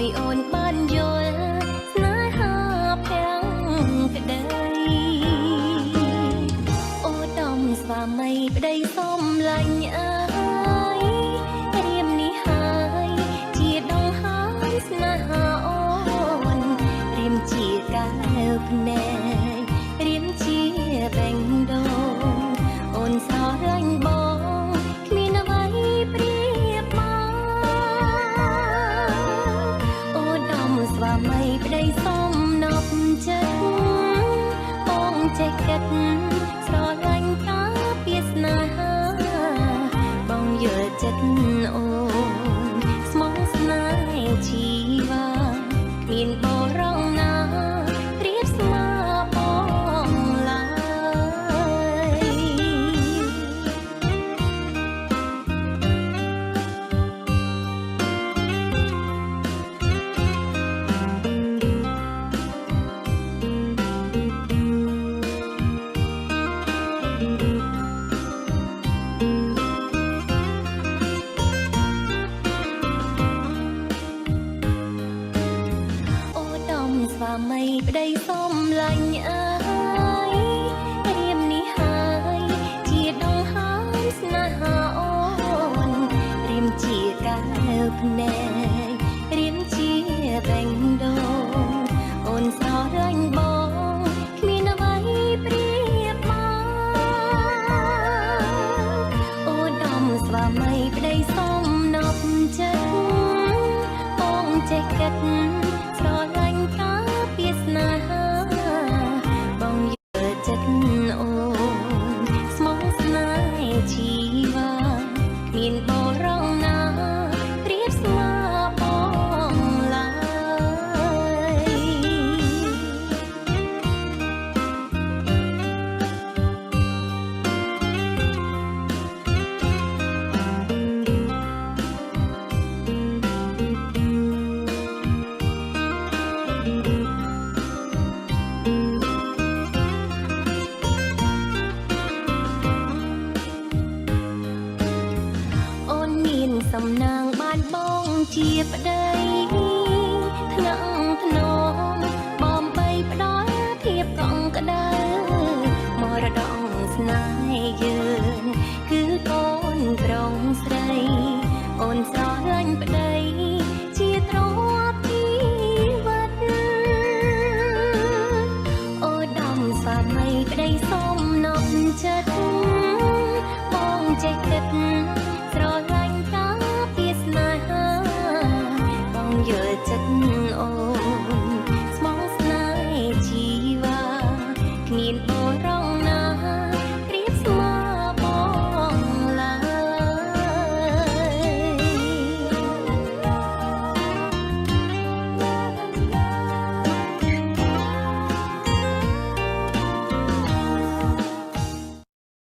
ឲ្យអូនបានយល់ស្នេហាភាំងក្តីអូដំស្វាមីប្តីសុំលាញ់អើយរៀមនេះហើយជាដងហើយស្នេហាអូនរៀមជាកាវភ្នែករៀមជាបេងដូងអូនស្រឡាញ់បងគ្មានអ្វីប្រៀបមកអូដំស្វាមីប្តីសុំនប់ចិត្តបងចេះគិតស្រឡាញ់តាពីស្នេហាបងយល់ចិត្តអូនស្មងស្នេហ៍ជីវាមានបរងណាប្រៀបស្មើបងឡើយអូដំស្វាមីប្តីសុំលាញ់អើយរៀមនេះហើយជាដងហើយស្នេហាអូនរៀមជាកាវភ្នែករៀមជាបេងដូងអូនស្រឡាញ់បងគ្មានអ្វីប្រៀបមកអូដំស្វាមីប្តីសុំនប់ចិត្តបងចេះគិតស្រឡាញ់តាពីស្នេហាបងយល់ចិត្តអូនស្មងស្នេហ៍ជីវាមានបរងណាប្រៀបស្មើបងឡើយអូនមានសំណាងបានបងជាប្តីថ្នាក់ថ្នមបំបីផ្ដល់ភាពកក់ក្ដៅមរតកស្នេហ៍យើងគឺកូនប្រុងស្រីអូនស្រឡាញ់ប្តី